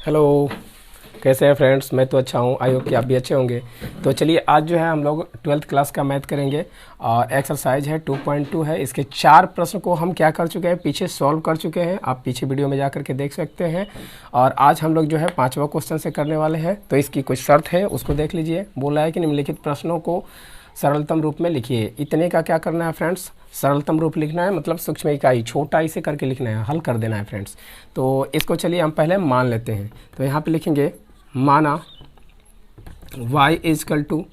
Hello. कैसे हैं friends? मैं तो अच्छा हूँ, आई होप कि आप भी अच्छे होंगे। तो चलिए आज जो है हम लोग 12th क्लास का मैथ करेंगे और एक्सरसाइज है 2.2 है। इसके 4 प्रश्न को हम क्या कर चुके हैं, पीछे सॉल्व कर चुके हैं। आप पीछे वीडियो में जा करके देख सकते हैं। और आज हम लोग जो है 5वां क्वेश्चन से करने वाले हैं। तो इसकी कुछ शर्त है, उसको देख लीजिए। बोला है कि निम्नलिखित प्रश्नों को सरलतम रूप में लिखिए। इतने का क्या करना है फ्रेंड्स, सरलतम रूप लिखना है, मतलब सूक्ष्म इकाई छोटा इसे करके लिखना है, हल कर देना है फ्रेंड्स। तो इसको चलिए हम पहले मान लेते हैं। तो यहाँ पे लिखेंगे माना y equal to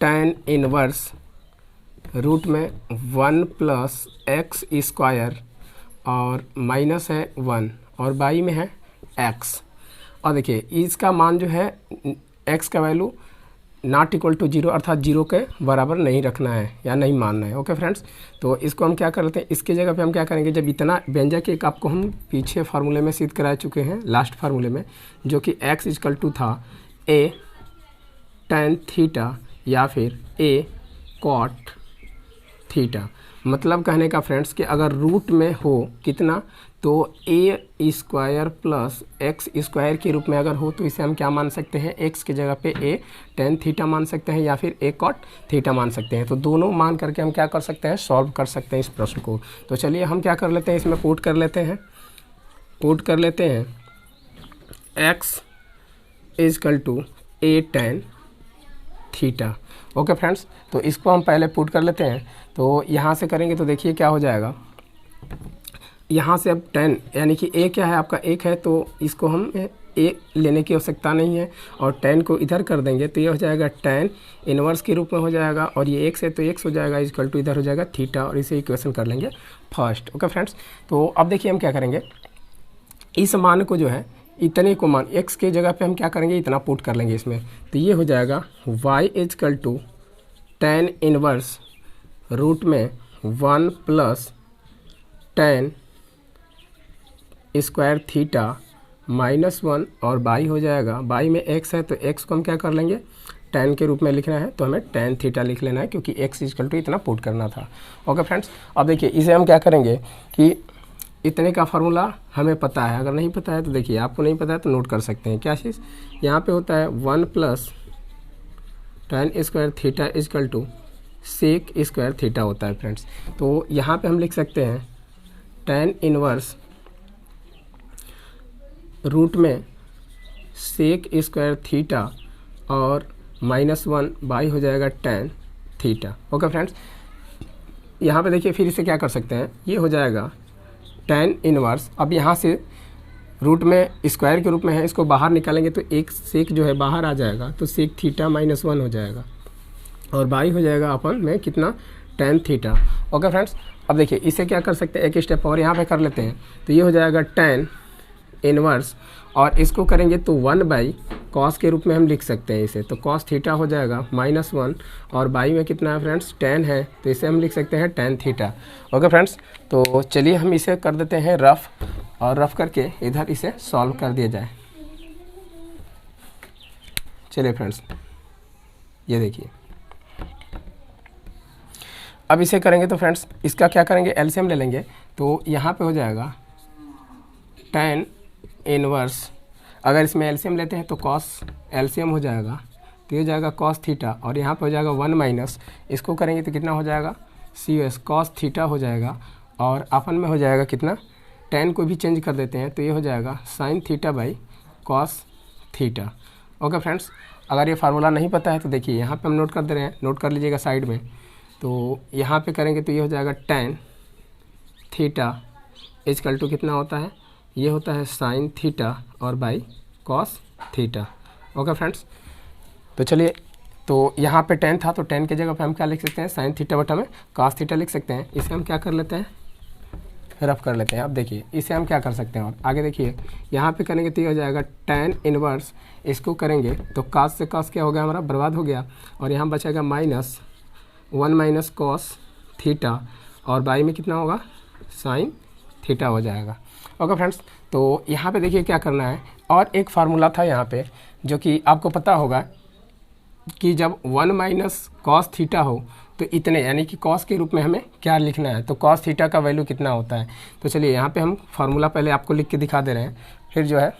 tan inverse root में 1 प्लस एक्स स्क्वायर और माइनस है 1 और y में है x। और देखिए इसका मान जो है x का वैल्यू नॉट इक्वल टू 0 अर्थात 0 के बराबर नहीं रखना है या नहीं मानना है। ओके फ्रेंड्स, तो इसको हम क्या कर लेते हैं, इसके जगह पे हम क्या करेंगे, जब इतना व्यंजक एक आपको हम पीछे फार्मूले में सिद्ध करा चुके हैं, लास्ट फार्मूले में, जो कि x इक्वल टू था a tan थीटा या फिर a cot थीटा। मतलब कहने का फ्रेंड्स कि अगर रूट में हो कितना, तो a square plus x square के रूप में अगर हो तो इसे हम क्या मान सकते हैं, x की जगह पे a tan थीटा मान सकते हैं या फिर a cot थीटा मान सकते हैं। तो दोनों मान करके हम क्या कर सकते हैं, सॉल्व कर सकते हैं इस प्रश्न को। तो चलिए हम क्या कर लेते हैं, इसमें पुट कर लेते हैं x equal to a tan थीटा। ओके फ्रेंड्स, तो इसको हम पहले पुट कर लेते हैं। तो यहाँ से करेंगे तो देखिए क्या हो जाएगा, यहाँ से अब 10 यानी कि a क्या है आपका 1 है, तो इसको हम a लेने की आवश्यकता नहीं है और 10 को इधर कर देंगे तो ये हो जाएगा tan इनवर्स के रूप में हो जाएगा। और ये x है तो x हो जाएगा इक्वल टू इधर हो जाएगा थीटा, और इसे इक्वेशन कर लेंगे फर्स्ट। ओके फ्रेंड्स, तो अब देखिए हम क्या करेंगे, इस मान को जो है इतने को मान x के जगह पे हम क्या करेंगे, इतना पुट कर लेंगे इसमें। तो ये हो जाएगा y equal to tan inverse root में 1 plus tan square theta minus 1 और y हो जाएगा, y में x है तो x को हम क्या कर लेंगे, tan के रूप में लिखना है तो हमें tan थीटा लिख लेना है क्योंकि x इक्वल टू इतना पुट करना था। ओके फ्रेंड्स, अब देखिए इसे हम क्या करेंगे कि इतने का फार्मूला हमें पता है, अगर नहीं पता है तो देखिए आपको नहीं पता है तो नोट कर सकते हैं। क्या चीज़ यहाँ पे होता है 1 plus tan square theta equal to sec square theta होता है फ्रेंड्स। तो यहाँ पे हम लिख सकते हैं tan इनवर्स रूट में सेक स्क्वायर थीटा और माइनस 1 बाई हो जाएगा tan थीटा। ओके फ्रेंड्स, यहाँ पे देखिए फिर इसे क्या कर सकते हैं, ये हो जाएगा tan इनवर्स। अब यहाँ से रूट में स्क्वायर के रूप में है, इसको बाहर निकालेंगे तो एक सेक जो है बाहर आ जाएगा, तो सेक थीटा माइनस 1 हो जाएगा और बाई हो जाएगा अपन में कितना, tan थीटा। ओके फ्रेंड्स, अब देखिए इसे क्या कर सकते हैं, एक स्टेप और यहाँ पे कर लेते हैं। तो ये हो जाएगा tan इनवर्स और इसको करेंगे तो 1 बाई कॉस के रूप में हम लिख सकते हैं इसे, तो कॉस थीटा हो जाएगा माइनस 1 और बाई में कितना है फ्रेंड्स, tan है, तो इसे हम लिख सकते हैं tan थीटा। ओके फ्रेंड्स, तो चलिए हम इसे कर देते हैं रफ, और रफ करके इधर इसे सॉल्व कर दिया जाए। चलिए फ्रेंड्स, ये देखिए अब इसे करेंगे तो फ्रेंड्स इसका क्या करेंगे, एलसीएम ले लेंगे। तो यहाँ पे हो जाएगा tan इनवर्स, अगर इसमें एलसीएम लेते हैं तो कॉस एलसीएम हो जाएगा, तो ये हो जाएगा कॉस थीटा और यहाँ पे हो जाएगा 1 माइनस, इसको करेंगे तो कितना हो जाएगा, सी एस कॉस थीटा हो जाएगा और अपन में हो जाएगा कितना, tan को भी चेंज कर देते हैं तो ये हो जाएगा sine theta by cos theta. Okay friends, अगर ये फार्मूला नहीं पता है तो देखिए यहाँ पे हम नोट कर दे रहे हैं, नोट कर लीजिएगा साइड में। तो यहाँ पे करेंगे तो ये हो जाएगा tan थीटा इक्वल टू कितना होता है, ये होता है साइन थीटा और by cos theta. Okay friends, तो चलिए, तो यहाँ पे tan था तो tan की जगह पे हम क्या लिख सकते हैं, साइन थीटा बटा में कॉस थीटा लिख सकते हैं। इसे हम क्या कर लेते हैं, रफ कर लेते हैं। अब देखिए इसे हम क्या कर सकते हैं, और आगे देखिए यहाँ पे करेंगे तो ये हो जाएगा tan इनवर्स, इसको करेंगे तो कॉस से कॉस क्या हो गया, हमारा बर्बाद हो गया और यहाँ बचेगा माइनस 1 माइनस कॉस थीटा और बाई में कितना होगा, साइन थीटा हो जाएगा। ओके फ्रेंड्स, तो यहाँ पे देखिए क्या करना है, और एक फार्मूला था यहाँ पे जो कि आपको पता होगा कि जब 1 माइनस कॉस थीटा हो तो इतने, यानी कि कॉस के रूप में हमें क्या लिखना है, तो कॉस थीटा का वैल्यू कितना होता है। तो चलिए यहाँ पे हम फार्मूला पहले आपको लिख के दिखा दे रहे हैं, फिर जो है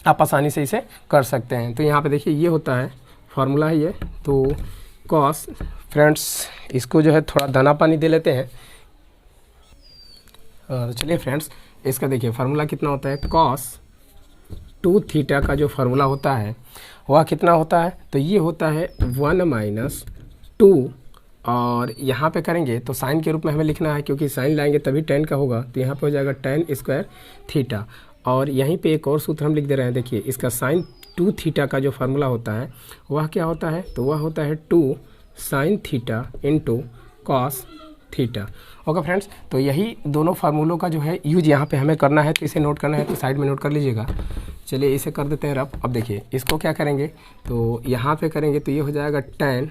आप आसानी से इसे कर सकते हैं। तो यहाँ पे देखिए ये होता है फार्मूला है ये, तो कॉस, फ्रेंड्स इसको जो है थोड़ा दाना पानी दे लेते हैं। तो चलिए फ्रेंड्स, इसका देखिए फार्मूला कितना होता है, कॉस 2 थीटा का जो फार्मूला होता है वह कितना होता है, तो ये होता है 1 - 2, और यहाँ पे करेंगे तो साइन के रूप में हमें लिखना है, क्योंकि साइन लाएंगे तभी tan का होगा, तो यहाँ पे हो जाएगा tan स्क्वायर थीटा। और यहीं पे एक और सूत्र हम लिख दे रहे हैं, देखिए इसका साइन 2 थीटा का जो फार्मूला होता है वह क्या होता है, तो वह होता है 2 sin theta into cos theta. Okay friends, तो यही दोनों फार्मूलों का जो है यूज यहाँ पे हमें करना है, तो इसे नोट करना है तो साइड में नोट कर लीजिएगा। चलिए इसे कर देते हैं रफ। अब देखिए इसको क्या करेंगे, तो यहाँ पे करेंगे तो ये हो जाएगा tan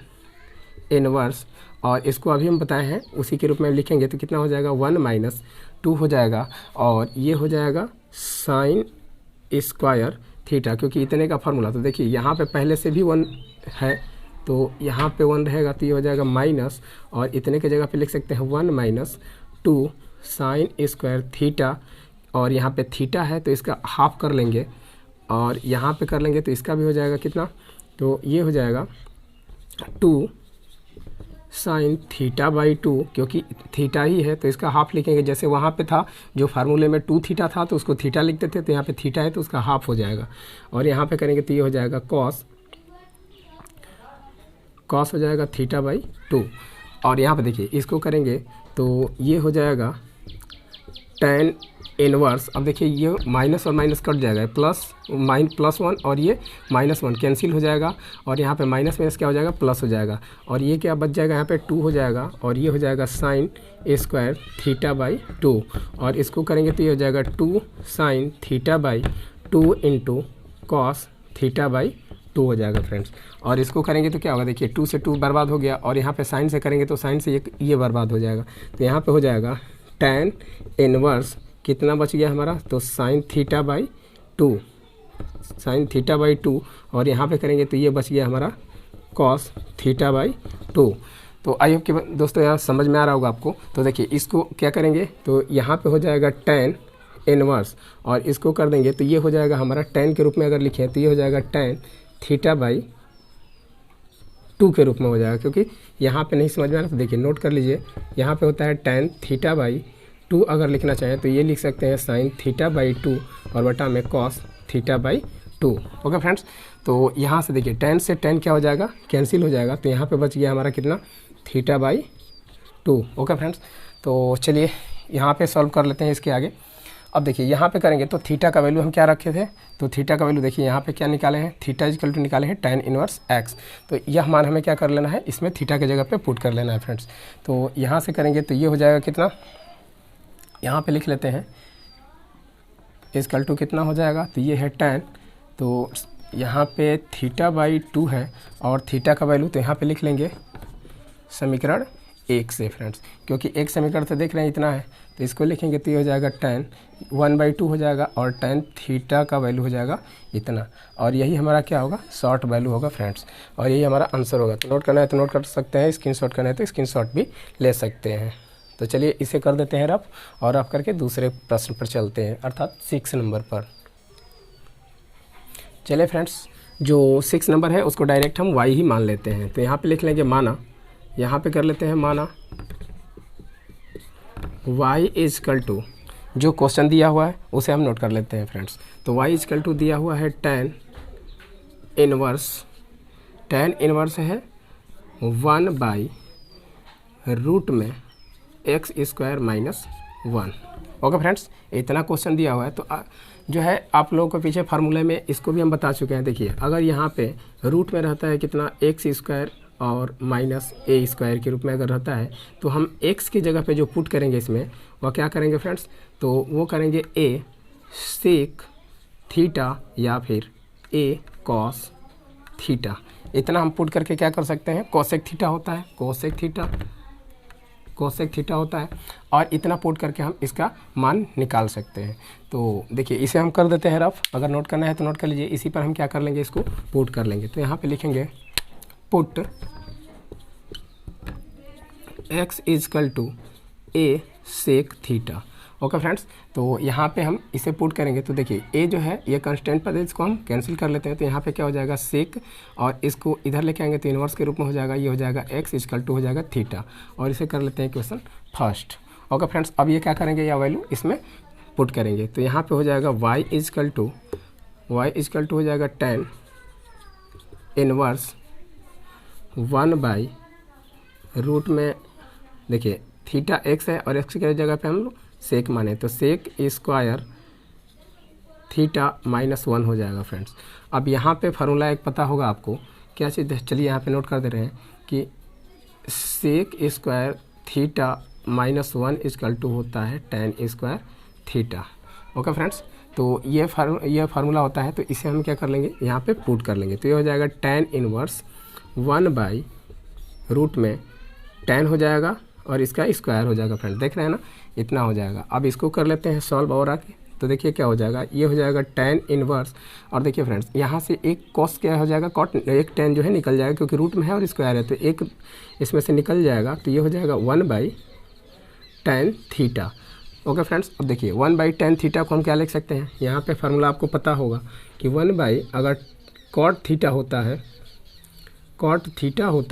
इनवर्स, और इसको अभी हम बताए हैं उसी के रूप में लिखेंगे तो कितना हो जाएगा 1 - 2 हो जाएगा, और ये हो जाएगा साइन स्क्वायर थीटा, क्योंकि इतने का फार्मूला। तो देखिए यहाँ पे पहले से भी 1 है, तो यहाँ पे 1 रहेगा तो ये हो जाएगा माइनस, और इतने के जगह पे लिख सकते हैं 1 - 2 साइन स्क्वायर थीटा, और यहाँ पे थीटा है तो इसका हाफ कर लेंगे, और यहाँ पे कर लेंगे तो इसका भी हो जाएगा कितना, तो ये हो जाएगा 2 साइन थीटा बाई 2, क्योंकि थीटा ही है तो इसका हाफ लिखेंगे। जैसे वहाँ पे था जो फार्मूले में 2 थीटा था तो उसको थीटा लिखते थे, तो यहाँ पे थीटा है तो उसका हाफ हो जाएगा, और यहाँ पे करेंगे तो ये हो जाएगा कॉस हो जाएगा थीटा बाई 2, और यहाँ पे देखिए इसको करेंगे तो ये हो जाएगा tan इनवर्स। अब देखिए ये माइनस और माइनस कट जाएगा, +1 और ये -1 कैंसिल हो जाएगा, और यहाँ पे माइनस माइनस क्या हो जाएगा, प्लस हो जाएगा, और ये क्या बच जाएगा, यहाँ पे 2 हो जाएगा, और ये हो जाएगा साइन स्क्वायर थीटा बाई 2, और इसको करेंगे तो ये हो जाएगा 2 sine theta by 2 into cos theta by 2 हो जाएगा फ्रेंड्स। और इसको करेंगे तो क्या होगा, देखिए 2 से 2 बर्बाद हो गया, और यहाँ पे साइन से करेंगे तो साइन से ये बर्बाद हो जाएगा, तो यहाँ पे हो जाएगा tan इनवर्स कितना बच गया हमारा, तो साइन थीटा बाई 2, और यहाँ पे करेंगे तो ये बच गया हमारा कॉस थीटा बाई 2। तो आई होप कि दोस्तों यहाँ समझ में आ रहा होगा आपको। तो देखिए इसको क्या करेंगे, तो यहाँ पे हो जाएगा tan इनवर्स, और इसको कर देंगे तो ये हो जाएगा हमारा tan के रूप में अगर लिखें तो ये हो जाएगा tan थीटा बाई 2 के रूप में हो जाएगा, क्योंकि यहाँ पे नहीं समझ में आ रहा तो देखिए नोट कर लीजिए, यहाँ पे होता है tan थीटा बाई 2, अगर लिखना चाहें तो ये लिख सकते हैं साइन थीटा बाई 2 और बटा में cos theta by 2। Okay friends, तो यहाँ से देखिए tan से tan क्या हो जाएगा, कैंसिल हो जाएगा, तो यहाँ पे बच गया हमारा कितना, थीटा बाई 2। ओके फ्रेंड्स, तो चलिए यहाँ पे सॉल्व कर लेते हैं इसके आगे। अब देखिए यहाँ पे करेंगे तो थीटा का वैल्यू हम क्या रखे थे, तो थीटा का वैल्यू देखिए यहाँ पे क्या निकाले हैं, थीटा इक्वल टू निकाले हैं tan इनवर्स x। तो यह मान हमें क्या कर लेना है, इसमें थीटा के जगह पे पुट कर लेना है फ्रेंड्स। तो यहाँ से करेंगे तो ये हो जाएगा कितना, यहाँ पे लिख लेते हैं इक्वल टू कितना हो जाएगा, तो ये है tan, तो यहाँ पे थीटा बाई 2 है, और थीटा का वैल्यू तो यहाँ पे लिख लेंगे समीकरण 1 से फ्रेंड्स, क्योंकि एक समीकरण से देख रहे हैं इतना है, तो इसको लिखेंगे तो ये हो जाएगा tan 1/2 हो जाएगा, और tan थीटा का वैल्यू हो जाएगा इतना, और यही हमारा क्या होगा, शॉर्ट वैल्यू होगा फ्रेंड्स, और यही हमारा आंसर होगा। तो नोट करना है तो नोट कर सकते हैं, स्क्रीनशॉट करना है तो स्क्रीनशॉट भी ले सकते हैं। तो चलिए इसे कर देते हैं रफ, और रफ करके दूसरे प्रश्न पर चलते हैं, अर्थात 6 नंबर पर। चलिए फ्रेंड्स, जो 6 नंबर है उसको डायरेक्ट हम y ही मान लेते हैं, तो यहाँ पे लिख लेंगे माना, यहाँ पे कर लेते हैं माना y इजकल टू, जो क्वेश्चन दिया हुआ है उसे हम नोट कर लेते हैं फ्रेंड्स। तो y इजकल टू दिया हुआ है tan इनवर्स है 1/रूट में x square minus 1। Okay friends, इतना क्वेश्चन दिया हुआ है, तो जो है आप लोगों को पीछे फार्मूले में इसको भी हम बता चुके हैं। देखिए अगर यहाँ पे रूट में रहता है कितना, x स्क्वायर और माइनस a स्क्वायर के रूप में अगर रहता है, तो हम x की जगह पे जो पुट करेंगे इसमें वह क्या करेंगे फ्रेंड्स, तो वो करेंगे a सेक थीटा या फिर a कॉस थीटा। इतना हम पुट करके क्या कर सकते हैं, कोसेक थीटा होता है, कोसेक थीटा होता है, और इतना पुट करके हम इसका मान निकाल सकते हैं। तो देखिए इसे हम कर देते हैं रफ, अगर नोट करना है तो नोट कर लीजिए, इसी पर हम क्या कर लेंगे, इसको पुट कर लेंगे। तो यहाँ पे लिखेंगे put x equal to a sec theta, okay friends, तो यहाँ पे हम इसे पुट करेंगे तो देखिए ए जो है ये कांस्टेंट पद है, इसको हम कैंसिल कर लेते हैं। तो यहाँ पे क्या हो जाएगा सेक, और इसको इधर लेके आएंगे तो इन्वर्स के रूप में हो जाएगा, ये हो जाएगा एक्स इक्वल टू हो जाएगा थीटा, और इसे कर लेते हैं क्वेश्चन फर्स्ट। ओके फ्रेंड्स, अब ये क्या करेंगे, या वैल्यू इसमें पुट करेंगे। तो यहाँ पे हो जाएगा y इक्वल टू हो जाएगा tan इनवर्स 1/रूट में, देखिए थीटा x है और x की जगह पे हम लोग सेक माने, तो सेक स्क्वायर थीटा -1 हो जाएगा फ्रेंड्स। अब यहाँ पे फार्मूला एक पता होगा आपको, क्या चीज़, चलिए यहाँ पे नोट कर दे रहे हैं कि sec square theta -1 equal to होता है tan square theta. Okay friends, तो ये फार्मूला होता है, तो इसे हम क्या कर लेंगे, यहाँ पे पुट कर लेंगे। तो ये हो जाएगा tan इनवर्स 1/रूट में tan हो जाएगा और इसका स्क्वायर हो जाएगा फ्रेंड्स, देख रहे हैं ना, इतना हो जाएगा। अब इसको कर लेते हैं सॉल्व और आके, तो देखिए क्या हो जाएगा, ये हो जाएगा tan इनवर्स, और देखिए फ्रेंड्स यहाँ से एक कॉस क्या हो जाएगा, कॉट, एक tan जो है निकल जाएगा क्योंकि रूट में है और स्क्वायर है, तो एक इसमें से निकल जाएगा, तो ये हो जाएगा 1/tan थीटा। ओके फ्रेंड्स, अब देखिए 1/tan थीटा को हम क्या लिख सकते हैं, यहाँ पे फार्मूला आपको पता होगा कि 1/ अगर कॉट थीटा होता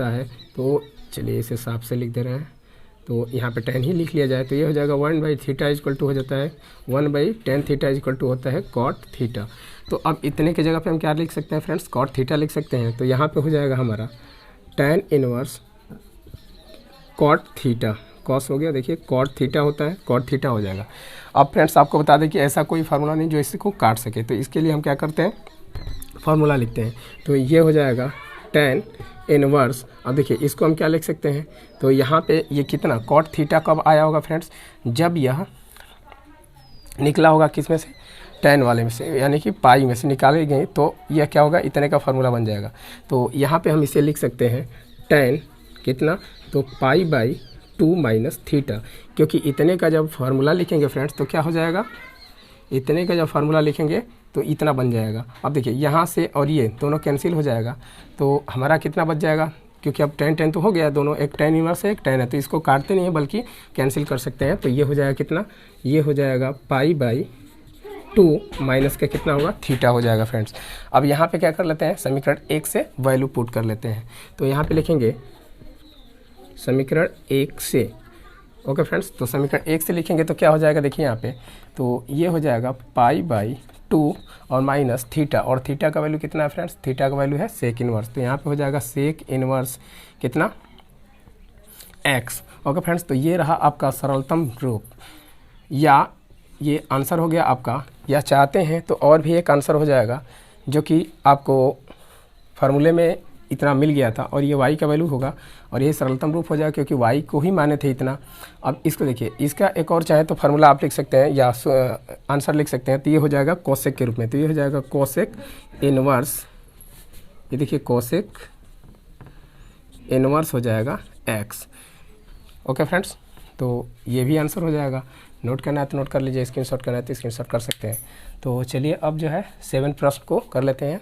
है, तो चलिए इसे साफ से लिख दे रहे हैं, तो यहाँ पे tan ही लिख लिया जाए, तो ये हो जाएगा 1/थीटा इक्वल टू हो जाता है 1/tan थीटा इक्वल टू होता है कॉट थीटा। तो अब इतने की जगह पे हम क्या लिख सकते हैं फ्रेंड्स, कॉट थीटा लिख सकते हैं। तो यहाँ पे हो जाएगा हमारा tan inverse cot theta, cos हो गया, देखिए कॉट थीटा होता है, कॉट थीटा हो जाएगा। अब फ्रेंड्स आपको बता दें कि ऐसा कोई फार्मूला नहीं जो इसको काट सके, तो इसके लिए हम क्या करते हैं, फार्मूला लिखते हैं। तो ये हो जाएगा tan इनवर्स, अब देखिए इसको हम क्या लिख सकते हैं, तो यहाँ पे ये कितना कॉट थीटा कब आया होगा फ्रेंड्स, जब यह निकला होगा किस में से, tan वाले में से, यानी कि पाई में से निकाले गए, तो यह क्या होगा, इतने का फार्मूला बन जाएगा। तो यहाँ पे हम इसे लिख सकते हैं tan कितना, तो π/2 माइनस थीटा, क्योंकि इतने का जब फार्मूला लिखेंगे फ्रेंड्स तो क्या हो जाएगा, इतने का जब फार्मूला लिखेंगे तो इतना बन जाएगा। अब देखिए यहाँ से और ये दोनों कैंसिल हो जाएगा, तो हमारा कितना बच जाएगा, क्योंकि अब tan तो हो गया दोनों, एक tan इनवर्स है एक tan है, तो इसको काटते नहीं है बल्कि कैंसिल कर सकते हैं। तो ये हो जाएगा कितना, ये हो जाएगा π/2 माइनस का कितना होगा, थीटा हो जाएगा फ्रेंड्स। अब यहाँ पे क्या कर लेते हैं, समीकरण 1 से वैल्यू पुट कर लेते हैं। तो यहाँ पे लिखेंगे समीकरण 1 से, ओके फ्रेंड्स, तो समीकरण 1 से लिखेंगे तो क्या हो जाएगा, देखिए यहाँ पे, तो ये हो जाएगा π/2 और माइनस थीटा, और थीटा का वैल्यू कितना है फ्रेंड्स, थीटा का वैल्यू है सेक इनवर्स, तो यहाँ पे हो जाएगा सेक इनवर्स कितना x। ओके फ्रेंड्स, तो ये रहा आपका सरलतम रूप, या ये आंसर हो गया आपका, या चाहते हैं तो और भी एक आंसर हो जाएगा जो कि आपको फार्मूले में इतना मिल गया था, और ये y का वैल्यू होगा, और ये सरलतम रूप हो जाएगा क्योंकि y को ही माने थे इतना। अब इसको देखिए, इसका एक और चाहे तो फार्मूला आप लिख सकते हैं या आंसर लिख सकते हैं, तो ये हो जाएगा कोसेक के रूप में, तो ये हो जाएगा कोसेक इनवर्स, ये देखिए कोसेक इनवर्स हो जाएगा x। ओके फ्रेंड्स, तो ये भी आंसर हो जाएगा, नोट करना है तो नोट कर लीजिए, स्क्रीनशॉट करना है तो स्क्रीनशॉट कर सकते हैं। तो चलिए अब जो है 7 प्रश्न को कर लेते हैं।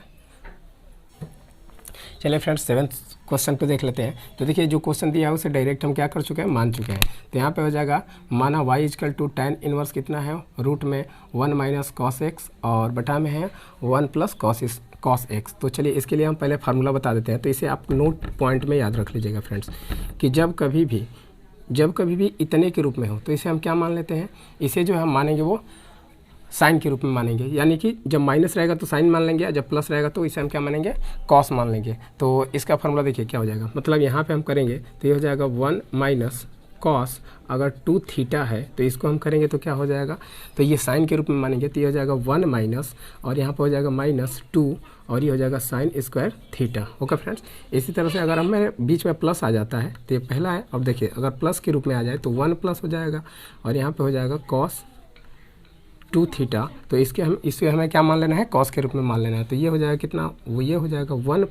चलिए फ्रेंड्स 7th क्वेश्चन पे देख लेते हैं। तो देखिए जो क्वेश्चन दिया है उसे डायरेक्ट हम क्या कर चुके हैं, मान चुके हैं। तो यहाँ पे हो जाएगा, माना y equal to tan inverse कितना है, रूट में 1 माइनस कॉस एक्स और बटा में है 1 प्लस कॉस एक्स। तो चलिए इसके लिए हम पहले फार्मूला बता देते हैं। तो इसे आप नोट पॉइंट में याद रख लीजिएगा फ्रेंड्स, कि जब कभी भी इतने के रूप में हो तो इसे हम क्या मान लेते हैं, इसे जो हम मानेंगे वो साइन के रूप में मानेंगे, यानी कि जब माइनस रहेगा तो साइन मान लेंगे, जब प्लस रहेगा तो इसे हम क्या मानेंगे, कॉस मान लेंगे। तो इसका फार्मूला देखिए क्या हो जाएगा, मतलब यहाँ पे हम करेंगे तो ये हो जाएगा 1 माइनस कॉस, अगर 2 थीटा है तो इसको हम करेंगे तो क्या हो जाएगा, तो ये साइन के रूप में मानेंगे, तो ये हो जाएगा 1 माइनस, और यहाँ पर हो जाएगा -2, और ये हो जाएगा sine square theta. Okay friends, इसी तरह से अगर हमें बीच में प्लस आ जाता है तो ये पहला है। अब देखिए अगर प्लस के रूप में आ जाए तो 1 प्लस हो जाएगा, और यहाँ पर हो जाएगा कॉस 2 थीटा, तो इसे हमें क्या मान लेना है, कॉस के रूप में मान लेना है। तो ये हो जाएगा कितना, वो ये हो जाएगा 1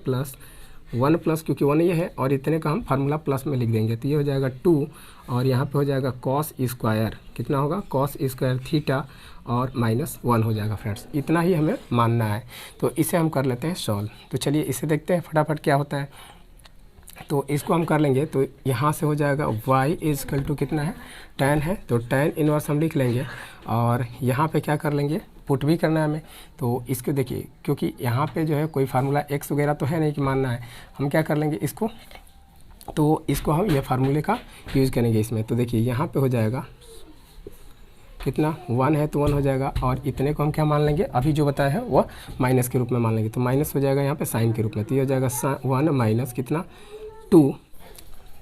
प्लस क्योंकि 1 ये है और इतने का हम फार्मूला प्लस में लिख देंगे, तो ये हो जाएगा 2, और यहाँ पे हो जाएगा कॉस स्क्वायर, कितना होगा, कॉस स्क्वायर थीटा, और -1 हो जाएगा फ्रेंड्स। इतना ही हमें मानना है। तो इसे हम कर लेते हैं सॉल्व। तो चलिए इसे देखते हैं फटाफट क्या होता है। तो इसको हम कर लेंगे, तो यहाँ से हो जाएगा y इजकल टू कितना है, tan है, तो tan इनवर्स हम लिख लेंगे। और यहाँ पे क्या कर लेंगे, पुट भी करना है हमें। तो इसको देखिए, क्योंकि यहाँ पे जो है कोई फार्मूला x वगैरह तो है नहीं कि मानना है, हम क्या कर लेंगे इसको, तो इसको हम ये फार्मूले का यूज़ करेंगे इसमें। तो देखिए यहाँ पे हो जाएगा कितना, 1 है तो 1 हो जाएगा, और इतने को हम क्या मान लेंगे, अभी जो बताया है वह माइनस के रूप में मान लेंगे। तो माइनस हो जाएगा यहाँ पे साइन के रूप में, तो ये हो जाएगा 1 माइनस कितना 2।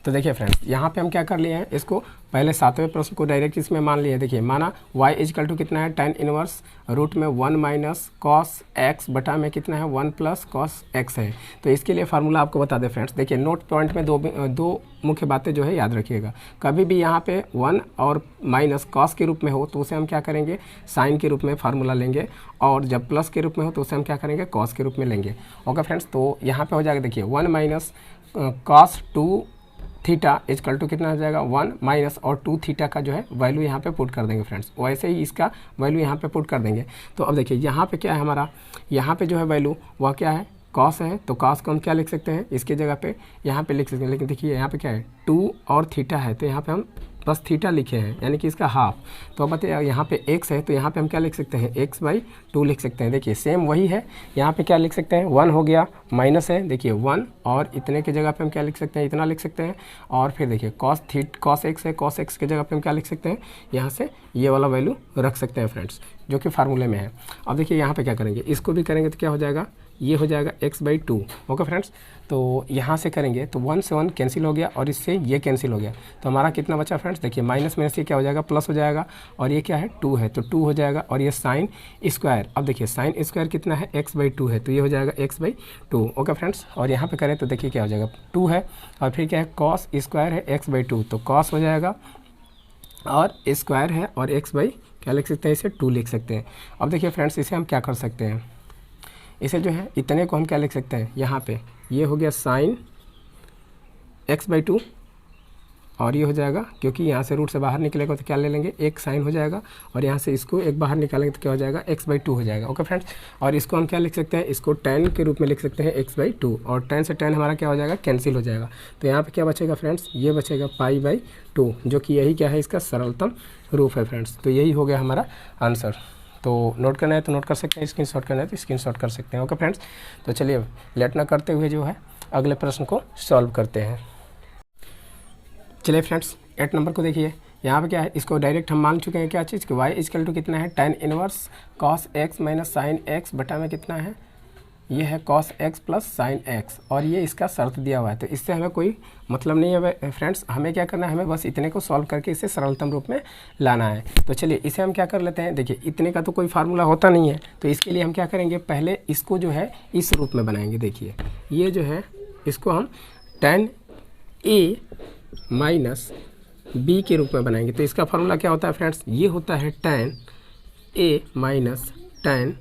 तो देखिए फ्रेंड्स, यहाँ पे हम क्या कर लिए हैं, इसको पहले 7वें प्रश्न को डायरेक्ट इसमें मान लिए। देखिए माना y इजकल टू कितना है, tan इनवर्स रूट में 1 माइनस कॉस x बटा में कितना है 1 प्लस कॉस x है। तो इसके लिए फार्मूला आपको बता दें फ्रेंड्स। देखिए नोट पॉइंट में दो मुख्य बातें जो है याद रखिएगा। कभी भी यहाँ पे 1 और माइनस कॉस के रूप में हो तो उसे हम क्या करेंगे, साइन के रूप में फार्मूला लेंगे, और जब प्लस के रूप में हो तो उसे हम क्या करेंगे, कॉस के रूप में लेंगे। ओके फ्रेंड्स, तो यहाँ पे हो जाएगा देखिए 1 minus cos 2 theta equal to कितना हो जाएगा 1 माइनस और 2 थीटा का जो है वैल्यू यहाँ पे पुट कर देंगे फ्रेंड्स। वैसे ही इसका वैल्यू यहाँ पे पुट कर देंगे। तो अब देखिए यहाँ पे क्या है हमारा, यहाँ पे जो है वैल्यू वह क्या है, कॉस है, तो कॉस को हम क्या लिख सकते हैं, इसके जगह पे यहाँ पे लिख सकते हैं। लेकिन देखिए यहाँ पे क्या है 2 और थीटा है, तो यहाँ पे हम बस थीटा लिखे हैं, यानी कि इसका हाफ। तो अब बताइए यहाँ पे x है, तो यहाँ पे हम क्या लिख सकते हैं, x/2 लिख सकते हैं। देखिए सेम वही है, यहाँ पे क्या लिख सकते हैं, 1 हो गया, माइनस है, देखिए 1, और इतने की जगह पे हम क्या लिख सकते हैं, इतना लिख सकते हैं। और फिर देखिए कॉस x है, कॉस x की जगह पे हम क्या लिख सकते हैं, यहाँ से ये वाला वैल्यू रख सकते हैं फ्रेंड्स, जो कि फार्मूले में है। अब देखिए यहाँ पे क्या करेंगे, इसको भी करेंगे तो क्या हो जाएगा, ये हो जाएगा x/2। ओके फ्रेंड्स, तो यहाँ से करेंगे तो 1 से 1 कैंसिल हो गया, और इससे ये कैंसिल हो गया, तो हमारा कितना बचा फ्रेंड्स, देखिए माइनस में से क्या हो जाएगा, प्लस हो जाएगा, और ये क्या है 2 है, तो 2 हो जाएगा, और ये साइन स्क्वायर। अब देखिए साइन स्क्वायर कितना है, x/2 है, तो ये हो जाएगा x/2। ओके फ्रेंड्स, और यहाँ पे करें तो देखिए क्या हो जाएगा, 2 है, और फिर क्या है कॉस स्क्वायर है x/2, तो कॉस हो जाएगा, और स्क्वायर है, और क्या लिख सकते हैं, इसे 2 लिख सकते हैं। अब देखिए फ्रेंड्स, इसे हम क्या कर सकते हैं, इसे जो है इतने को हम क्या लिख सकते हैं, यहाँ पे ये हो गया साइन x/2, और ये हो जाएगा, क्योंकि यहाँ से रूट से बाहर निकलेगा तो क्या ले लेंगे, एक साइन हो जाएगा, और यहाँ से इसको एक बाहर निकालेंगे तो क्या हो जाएगा, x/2 हो जाएगा। ओके फ्रेंड्स, और इसको हम क्या लिख सकते हैं, इसको tan के रूप में लिख सकते हैं x/2, और tan से tan हमारा क्या हो जाएगा, कैंसिल हो जाएगा। तो यहाँ पे क्या बचेगा फ्रेंड्स, ये बचेगा π/2, जो कि यही क्या है, इसका सरलतम रूप है फ्रेंड्स। तो यही हो गया हमारा आंसर। तो नोट करना है तो नोट कर सकते हैं, स्क्रीनशॉट करना है तो स्क्रीनशॉट कर सकते हैं। ओके फ्रेंड्स, तो चलिए लेट ना करते हुए जो है अगले प्रश्न को सॉल्व करते हैं। चलिए फ्रेंड्स, 8 नंबर को देखिए, यहाँ पे क्या है, इसको डायरेक्ट हम मान चुके हैं क्या चीज़ कि y इजकल टू कितना है, tan inverse cos x minus sine x बटा में कितना है, ये है cos x plus sine x, और ये इसका शर्त दिया हुआ है। तो इससे हमें कोई मतलब नहीं है फ्रेंड्स, हमें क्या करना है, हमें बस इतने को सॉल्व करके इसे सरलतम रूप में लाना है। तो चलिए इसे हम क्या कर लेते हैं, देखिए इतने का तो कोई फार्मूला होता नहीं है, तो इसके लिए हम क्या करेंगे, पहले इसको जो है इस रूप में बनाएंगे। देखिए ये जो है इसको हम tan a माइनस b के रूप में बनाएंगे। तो इसका फार्मूला क्या होता है फ्रेंड्स, ये होता है tan a minus tan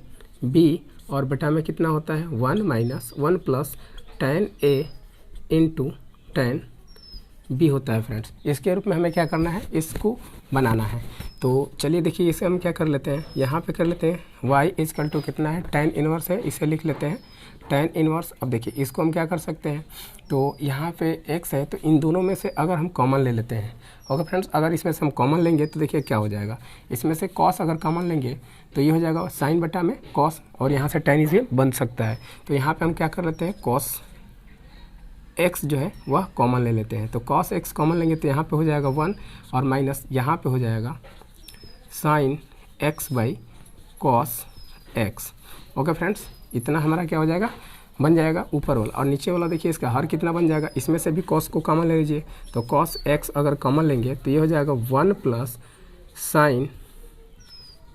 b, और बटा में कितना होता है 1 minus 1 plus tan a into tan b होता है फ्रेंड्स। इसके रूप में हमें क्या करना है, इसको बनाना है। तो चलिए देखिए इसे हम क्या कर लेते हैं, यहाँ पे कर लेते हैं y इजकल टू कितना है, tan इनवर्स है, इसे लिख लेते हैं tan इनवर्स। अब देखिए इसको हम क्या कर सकते हैं, तो यहाँ पे x है, तो इन दोनों में से अगर हम कॉमन ले लेते हैं। ओके फ्रेंड्स, अगर इसमें से हम कॉमन लेंगे तो देखिए क्या हो जाएगा, इसमें से cos अगर कॉमन लेंगे तो ये हो जाएगा साइन बटा में cos, और यहाँ से tan इसे बन सकता है। तो यहाँ पे हम क्या कर लेते हैं, cos x जो है वह कॉमन ले लेते हैं। तो cos x कॉमन लेंगे तो यहाँ पे हो जाएगा 1, और माइनस यहाँ पे हो जाएगा sine x by cos x। Okay friends, इतना हमारा क्या हो जाएगा, बन जाएगा ऊपर वाला, और नीचे वाला देखिए इसका हर कितना बन जाएगा, इसमें से भी cos को कॉमन ले लीजिए। तो cos x अगर कॉमन लेंगे तो ये हो जाएगा 1 plus sine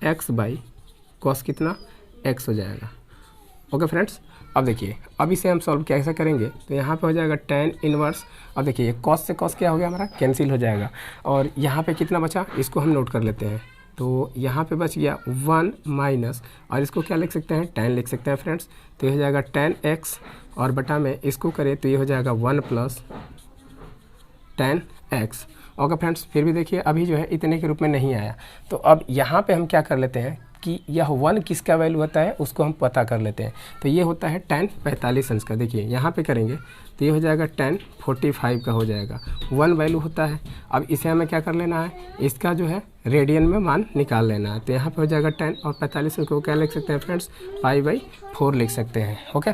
x by cos कितना x हो जाएगा। ओके फ्रेंड्स, अब देखिए अब इसे हम सॉल्व कैसे करेंगे, तो यहाँ पे हो जाएगा tan इनवर्स। अब देखिए cos से cos क्या हो गया हमारा, कैंसिल हो जाएगा, और यहाँ पे कितना बचा इसको हम नोट कर लेते हैं। तो यहाँ पे बच गया 1 माइनस, और इसको क्या लिख सकते हैं, tan लिख सकते हैं फ्रेंड्स। तो ये हो जाएगा tan x, और बटा में इसको करें तो ये हो जाएगा 1 plus tan x। Okay friends, फिर भी देखिए अभी जो है इतने के रूप में नहीं आया, तो अब यहाँ पे हम क्या कर लेते हैं, कि यह 1 किसका वैल्यू होता है उसको हम पता कर लेते हैं। तो ये होता है tan 45 अंश का। देखिए यहाँ पे करेंगे तो ये हो जाएगा tan 45 का हो जाएगा, 1 वैल्यू होता है। अब इसे हमें क्या कर लेना है, इसका जो है रेडियन में मान निकाल लेना है। तो यहाँ पे हो जाएगा tan और 45 को क्या लिख सकते हैं फ्रेंड्स, π/4 लिख सकते हैं। ओके,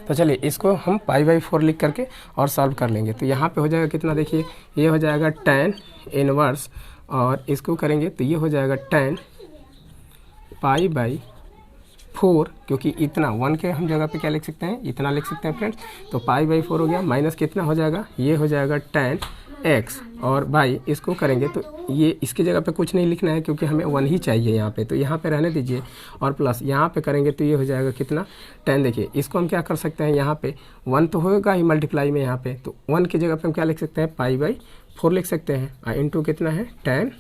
तो चलिए इसको हम π/4 लिख करके और सॉल्व कर लेंगे। तो यहाँ पे हो जाएगा कितना, देखिए ये हो जाएगा tan इनवर्स, और इसको करेंगे तो ये हो जाएगा tan π/4, क्योंकि इतना 1 के हम जगह पे क्या लिख सकते हैं, इतना लिख सकते हैं फ्रेंड्स। तो π/4 हो गया, माइनस कितना हो जाएगा, ये हो जाएगा tan x, और बाई इसको करेंगे तो ये इसकी जगह पे कुछ नहीं लिखना है क्योंकि हमें 1 ही चाहिए यहाँ पे, तो यहाँ पे रहने दीजिए। और प्लस यहाँ पे करेंगे तो ये हो जाएगा कितना, tan। देखिए इसको हम क्या कर सकते हैं, यहाँ पे 1 तो होगा ही मल्टीप्लाई में यहाँ पे, तो 1 की जगह पे हम क्या लिख सकते हैं, π/4 लिख सकते हैं, इंटू कितना है tan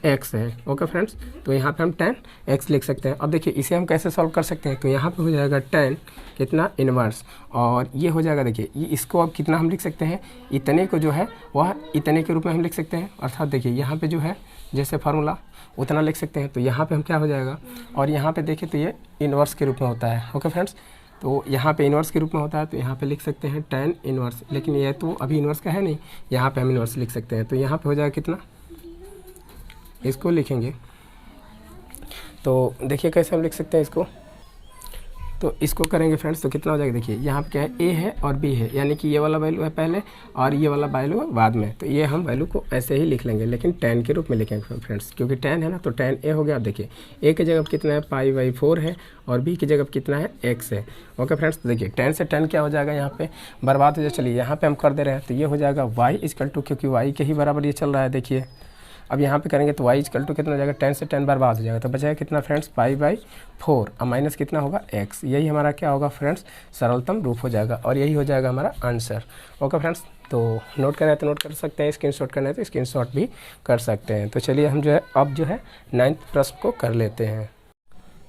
x है। ओके फ्रेंड्स, तो यहाँ पे हम tan x लिख सकते हैं। अब देखिए इसे हम कैसे सॉल्व कर सकते हैं, तो यहाँ पे हो जाएगा tan कितना इनवर्स, और ये हो जाएगा, देखिए ये इसको अब कितना हम लिख सकते हैं, इतने को जो है वह इतने के रूप में हम लिख सकते हैं। अर्थात देखिए यहाँ पे जो है जैसे फार्मूला उतना लिख सकते हैं। तो यहाँ पे हम क्या हो जाएगा, और यहाँ पे देखिए तो ये इनवर्स के रूप में होता है। ओके फ्रेंड्स, तो यहाँ पे इनवर्स के रूप में होता है, तो यहाँ पे लिख सकते हैं tan इनवर्स, लेकिन ये तो अभी इनवर्स का है नहीं, यहाँ पे हम इनवर्स लिख सकते हैं। तो यहाँ पे हो जाएगा कितना, इसको लिखेंगे तो देखिए कैसे हम लिख सकते हैं इसको। तो इसको करेंगे फ्रेंड्स तो कितना हो जाएगा, देखिए यहाँ पे क्या है, a है और b है, यानी कि ये वाला वैल्यू है पहले और ये वाला वैल्यू है बाद में। तो ये हम वैल्यू को ऐसे ही लिख लेंगे, लेकिन tan के रूप में लिखेंगे फ्रेंड्स, क्योंकि tan है ना, तो tan a हो गया। अब देखिए a की जगह कितना है, π/4 है, और b की जगह कितना है, x है। ओके फ्रेंड्स, तो देखिए tan से tan क्या हो जाएगा, यहाँ पे बर्बाद हो जाए। चलिए यहाँ पे हम कर दे रहे हैं, तो ये हो जाएगा y इक्वल टू, क्योंकि y के ही बराबर ये चल रहा है। देखिए अब यहाँ पे करेंगे तो y इक्वल टू कितना हो जाएगा, tan से tan बर्बाद हो जाएगा, तो बचाएगा कितना फ्रेंड्स, π/4, अब माइनस कितना होगा, x। यही हमारा क्या होगा फ्रेंड्स, सरलतम रूप हो जाएगा, और यही हो जाएगा हमारा आंसर। ओके फ्रेंड्स, तो नोट करना है तो नोट कर सकते हैं, स्क्रीनशॉट करना है तो स्क्रीनशॉट भी कर सकते हैं। तो चलिए हम जो है अब जो है 9th प्रश्न को कर लेते हैं।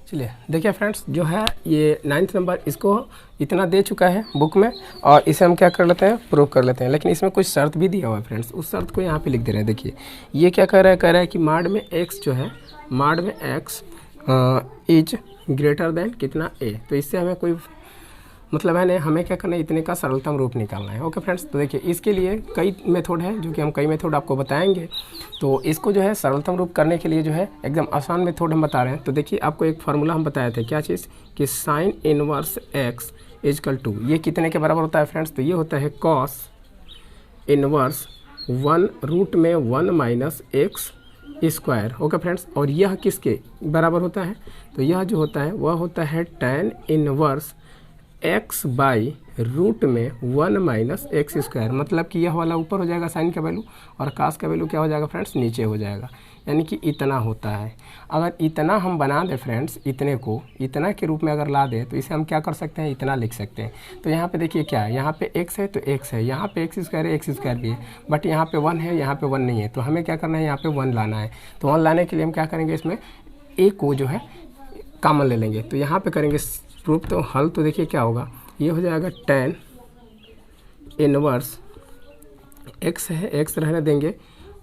चलिए देखिए फ्रेंड्स, जो है ये 9th नंबर, इसको इतना दे चुका है बुक में, और इसे हम क्या कर लेते हैं, प्रूव कर लेते हैं। लेकिन इसमें कुछ शर्त भी दिया हुआ है फ्रेंड्स, उस शर्त को यहाँ पे लिख दे रहे हैं। देखिए ये क्या कह रहा है कि माड में x जो है, माड में x इज ग्रेटर देन कितना a। तो इससे हमें कोई मतलब है नहीं, हमें क्या करना है, इतने का सरलतम रूप निकालना है। ओके फ्रेंड्स, तो देखिए इसके लिए कई मेथड है, जो कि हम कई मेथड आपको बताएंगे। तो इसको जो है सरलतम रूप करने के लिए जो है एकदम आसान मेथड हम बता रहे हैं। तो देखिए आपको एक फार्मूला हम बताए थे, क्या चीज़, कि sine inverse x equal to, ये कितने के बराबर होता है फ्रेंड्स, तो ये होता है कॉस इनवर्स 1 रूट में 1 minus x square. Okay friends, और यह किसके बराबर होता है, तो यह जो होता है वह होता है tan inverse x by root में 1 माइनस एक्स स्क्वायर। मतलब कि यह वाला ऊपर हो जाएगा साइन का वैल्यू, और कास का वैल्यू क्या हो जाएगा फ्रेंड्स, नीचे हो जाएगा, यानी कि इतना होता है। अगर इतना हम बना दें फ्रेंड्स, इतने को इतना के रूप में अगर ला दें, तो इसे हम क्या कर सकते हैं, इतना लिख सकते हैं। तो यहाँ पे देखिए क्या है, यहाँ पे x है तो x है, यहाँ पे एक्स स्क्वायर है, एक्स स्क्वायर भी है, बट यहाँ पे 1 है, यहाँ पे 1 नहीं है। तो हमें क्या करना है, यहाँ पे 1 लाना है। तो 1 लाने के लिए हम क्या करेंगे, इसमें a को जो है कॉमन ले लेंगे। तो यहाँ पे करेंगे प्रूफ, तो हल तो देखिए क्या होगा, ये हो जाएगा tan इनवर्स x है, x रहने देंगे,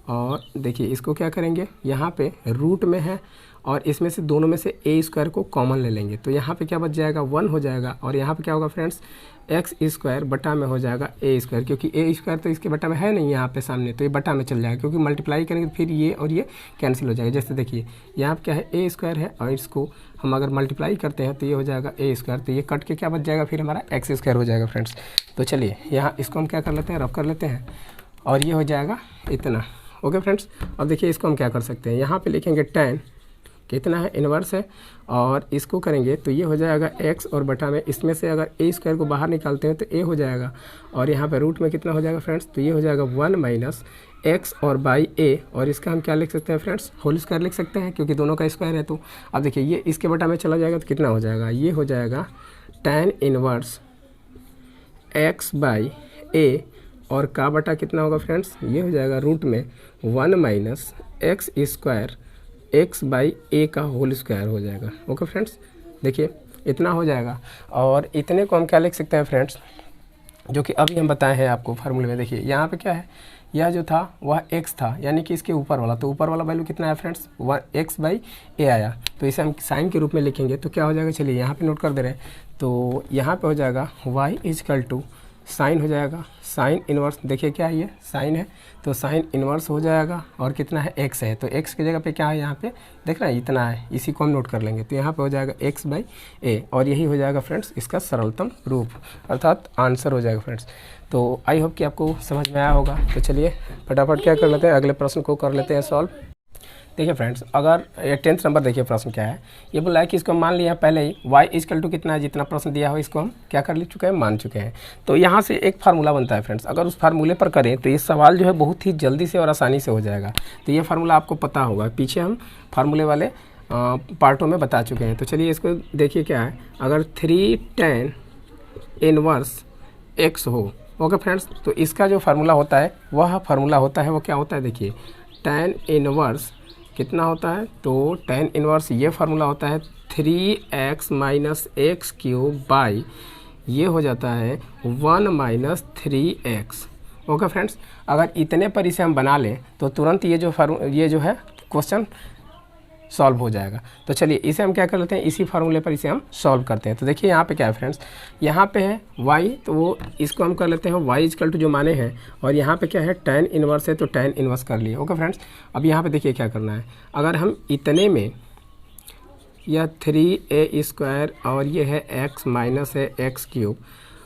और देखिए इसको क्या करेंगे, यहाँ पे रूट में है और इसमें से दोनों में से a स्क्वायर को कॉमन ले लेंगे। तो यहाँ पे क्या बच जाएगा, 1 हो जाएगा, और यहाँ पे क्या होगा फ्रेंड्स, एक्स स्क्वायर बटा में हो जाएगा a स्क्वायर, क्योंकि a स्क्वायर तो इसके बटा में है नहीं यहाँ पे सामने, तो ये बटा में चल जाएगा, क्योंकि मल्टीप्लाई करेंगे तो फिर ये और ये कैंसिल हो जाएगा। जैसे देखिए यहाँ पे क्या है, a स्क्वायर है, और इसको हम अगर मल्टीप्लाई करते हैं तो ये हो जाएगा a स्क्वायर, तो ये कट के क्या बच जाएगा, फिर हमारा एक्स स्क्वायर हो जाएगा फ्रेंड्स। तो चलिए यहाँ इसको हम क्या कर लेते हैं, रफ कर लेते हैं, और ये हो जाएगा इतना। ओके फ्रेंड्स, अब देखिए इसको हम क्या कर सकते हैं, यहाँ पे लिखेंगे tan कितना है, इनवर्स है, और इसको करेंगे तो ये हो जाएगा x, और बटा में इसमें से अगर a स्क्वायर को बाहर निकालते हैं तो a हो जाएगा, और यहाँ पे रूट में कितना हो जाएगा फ्रेंड्स, तो ये हो जाएगा 1 माइनस x और बाई a, और इसका हम क्या लिख सकते हैं फ्रेंड्स, होल स्क्वायर लिख सकते हैं, क्योंकि दोनों का स्क्वायर है। तो अब देखिए ये इसके बटा में चला जाएगा तो कितना हो जाएगा, ये हो जाएगा tan inverse x by a, और का बटा कितना होगा फ्रेंड्स, ये हो जाएगा रूट में 1 minus x square x by a का होल स्क्वायर हो जाएगा। ओके फ्रेंड्स, देखिए इतना हो जाएगा, और इतने को हम क्या लिख सकते हैं फ्रेंड्स, जो कि अभी हम बताए हैं आपको फार्मूले में। देखिए यहाँ पे क्या है, यह जो था वह x था, यानी कि इसके ऊपर वाला, तो ऊपर वाला वैल्यू कितना है फ्रेंड्स, x बाई ए आया। तो इसे हम साइन के रूप में लिखेंगे तो क्या हो जाएगा, चलिए यहाँ पे नोट कर दे रहे हैं। तो यहाँ पे हो जाएगा y इजकल टू साइन हो जाएगा, साइन इन्वर्स, देखिए क्या है ये साइन है, तो साइन इन्वर्स हो जाएगा, और कितना है x है, तो x की जगह पे क्या है यहाँ पे देख रहे हैं इतना है, इसी को हम नोट कर लेंगे। तो यहाँ पे हो जाएगा x बाई ए, और यही हो जाएगा फ्रेंड्स इसका सरलतम रूप, अर्थात आंसर हो जाएगा फ्रेंड्स। तो आई होप कि आपको समझ में आया होगा। तो चलिए फटाफट क्या कर लेते हैं, अगले प्रश्न को कर लेते हैं सॉल्व। देखिए फ्रेंड्स, अगर ये 10th नंबर देखिए प्रश्न क्या है, ये बोला है कि इसको मान लिया पहले ही y इजकल टू कितना है, जितना प्रश्न दिया हो इसको हम क्या कर ले चुके हैं, मान चुके हैं। तो यहाँ से एक फार्मूला बनता है फ्रेंड्स, अगर उस फार्मूले पर करें तो ये सवाल जो है बहुत ही जल्दी से और आसानी से हो जाएगा। तो ये फार्मूला आपको पता होगा, पीछे हम फार्मूले वाले पार्टों में बता चुके हैं। तो चलिए इसको देखिए क्या है, अगर 3 tan इनवर्स x हो, ओके फ्रेंड्स, तो इसका जो फार्मूला होता है वह फार्मूला होता है, वो क्या होता है, देखिए tan इनवर्स कितना होता है, तो tan इनवर्स ये फार्मूला होता है 3x minus x cube by, ये हो जाता है 1 माइनस 3x। ओके फ्रेंड्स, अगर इतने पर इसे हम बना लें तो तुरंत ये जो है क्वेश्चन सॉल्व हो जाएगा। तो चलिए इसे हम क्या कर लेते हैं, इसी फार्मूले पर इसे हम सॉल्व करते हैं। तो देखिए यहाँ पे क्या है फ्रेंड्स, यहाँ पे है y, तो वो इसको हम कर लेते हैं y इजकल टू जो माने हैं, और यहाँ पे क्या है tan इनवर्स है, तो tan इनवर्स कर लिए। ओके फ्रेंड्स, अब यहाँ पे देखिए क्या करना है, अगर हम इतने में यह 3a² और ये है x माइनस है एक्स क्यूब,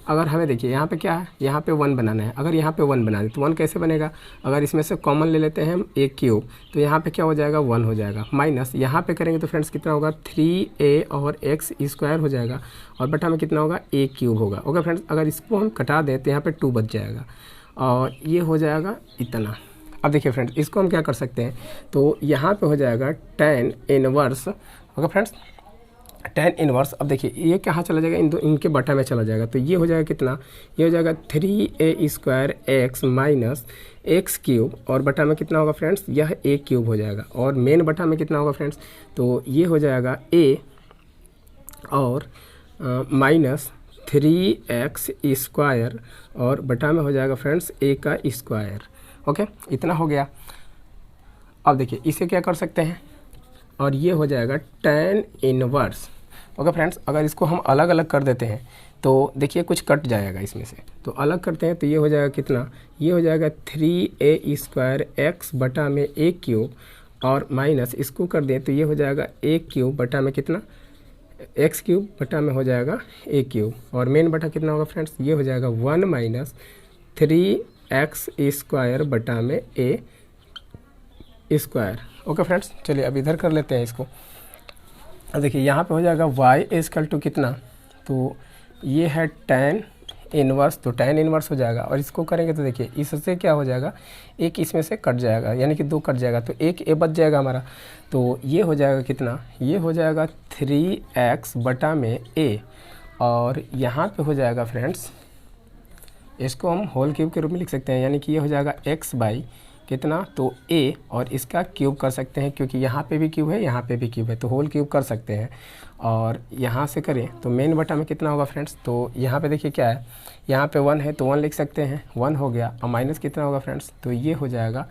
अगर हमें देखिए यहाँ पे क्या है, यहाँ पे 1 बनाना है, अगर यहाँ पे 1 बना दे तो 1 कैसे बनेगा, अगर इसमें से कॉमन ले लेते हैं हम a क्यूब, तो यहाँ पे क्या हो जाएगा 1 हो जाएगा, माइनस यहाँ पे करेंगे तो फ्रेंड्स कितना होगा 3a और x² हो जाएगा, और बटा में कितना होगा a क्यूब होगा। ओके फ्रेंड्स, अगर इसको हम कटा दें तो यहाँ पे 2 बच जाएगा, और ये हो जाएगा इतना। अब देखिए फ्रेंड्स, इसको हम क्या कर सकते हैं, तो यहाँ पर हो जाएगा tan inverse. Okay friends, tan inverse, अब देखिए ये कहाँ चला जाएगा, इनके बटा में चला जाएगा, तो ये हो जाएगा कितना, ये हो जाएगा 3a² x minus x cube, और बटा में कितना होगा फ्रेंड्स, यह a क्यूब हो जाएगा, और मेन बटा में कितना होगा फ्रेंड्स, तो ये हो जाएगा a और माइनस 3x², और बटा में हो जाएगा फ्रेंड्स a का स्क्वायर। ओके, इतना हो गया। अब देखिए इसे क्या कर सकते हैं, और ये हो जाएगा tan इनवर्स। ओके फ्रेंड्स, अगर इसको हम अलग अलग कर देते हैं तो देखिए कुछ कट जाएगा इसमें से, तो अलग करते हैं तो ये हो जाएगा कितना, ये हो जाएगा 3a² x बटा में a क्यूब, और माइनस इसको कर दें तो ये हो जाएगा a क्यूब बटा में कितना, x क्यूब बटा में हो जाएगा a क्यूब, और मेन बटा कितना होगा फ्रेंड्स, ये हो जाएगा 1 माइनस 3x² बटा में a स्क्वायर। ओके फ्रेंड्स, चलिए अब इधर कर लेते हैं इसको। अब देखिए यहाँ पे हो जाएगा y इजकल टू कितना, तो ये है tan इनवर्स, तो tan इनवर्स हो जाएगा, और इसको करेंगे तो देखिए इससे क्या हो जाएगा, एक इसमें से कट जाएगा, यानी कि 2 कट जाएगा, तो एक a बच जाएगा हमारा, तो ये हो जाएगा कितना, ये हो जाएगा 3x बटा में a, और यहाँ पे हो जाएगा फ्रेंड्स, इसको हम होल क्यूब के रूप में लिख सकते हैं, यानी कि ये हो जाएगा x बाई कितना, तो a, और इसका क्यूब कर सकते हैं क्योंकि यहाँ पे भी क्यूब है, यहाँ पे भी क्यूब है, तो होल क्यूब कर सकते हैं, और यहाँ से करें तो मेन बटा में कितना होगा फ्रेंड्स, तो यहाँ पे देखिए क्या है, यहाँ पे 1 है तो 1 लिख सकते हैं, 1 हो गया, और माइनस कितना होगा फ्रेंड्स, तो ये हो जाएगा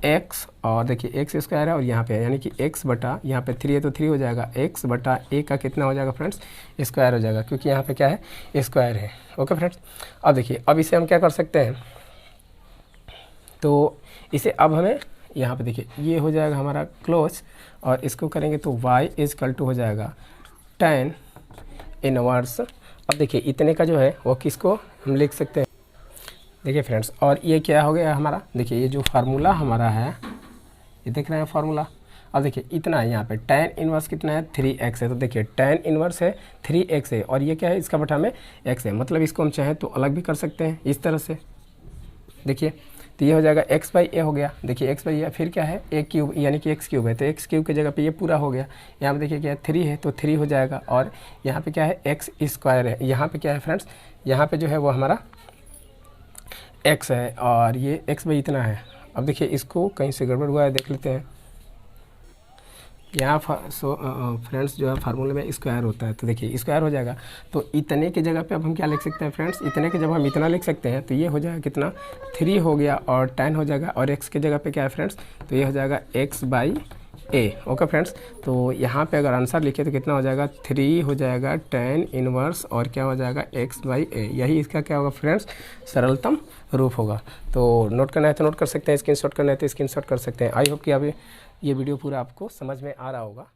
x, और देखिए x स्क्वायर है और यहाँ पे है, यानी कि x बटा, यहाँ पे 3 है तो 3 हो जाएगा, x बटा a का कितना हो जाएगा फ्रेंड्स, स्क्वायर हो जाएगा, क्योंकि यहाँ पे क्या है, स्क्वायर है। ओके फ्रेंड्स, अब देखिए अब इसे हम क्या कर सकते हैं, तो इसे अब हमें यहाँ पे देखिए ये हो जाएगा हमारा क्लोज, और इसको करेंगे तो y इजकल टू हो जाएगा tan इनवर्स। अब देखिए इतने का जो है वो किसको हम लिख सकते हैं, देखिए फ्रेंड्स, और ये क्या हो गया हमारा, देखिए ये जो फार्मूला हमारा है, ये देख रहे हैं फार्मूला। अब देखिए इतना है, यहाँ पे tan इनवर्स कितना है, 3x है, तो देखिए tan इनवर्स है 3x है, और ये क्या है, इसका बटा में x है, मतलब इसको हम चाहें तो अलग भी कर सकते हैं इस तरह से। देखिए तो ये हो जाएगा x बाई ए हो गया, देखिए x बाई ए, फिर क्या है a क्यूब, यानी कि x क्यूब है, तो x क्यूब की जगह पे ये पूरा हो गया, यहाँ पे देखिए क्या है 3 है तो 3 हो जाएगा, और यहाँ पे क्या है x स्क्वायर है, यहाँ पे क्या है फ्रेंड्स, यहाँ पे जो है वो हमारा x है, और ये x बाई इतना है। अब देखिए इसको कहीं से गड़बड़ हुआ है, देख लेते हैं, यहाँ फ्रेंड्स जो है फार्मूले में स्क्वायर होता है, तो देखिए स्क्वायर हो जाएगा। तो इतने की जगह पे अब हम क्या लिख सकते हैं फ्रेंड्स, इतने की जब हम इतना लिख सकते हैं तो ये हो जाएगा कितना 3 हो गया, और 10 हो जाएगा, और x की जगह पे क्या है फ्रेंड्स, तो ये हो जाएगा x/a। ओके फ्रेंड्स, तो यहाँ पे अगर आंसर लिखे तो कितना हो जाएगा 3 हो जाएगा 10 इनवर्स और क्या हो जाएगा x/a। यही इसका क्या होगा फ्रेंड्स, सरलतम रूप होगा। तो नोट करना है तो नोट कर सकते हैं, स्क्रीनशॉट करना है तो स्क्रीनशॉट कर सकते हैं। आई होप कि अब ये वीडियो पूरा आपको समझ में आ रहा होगा।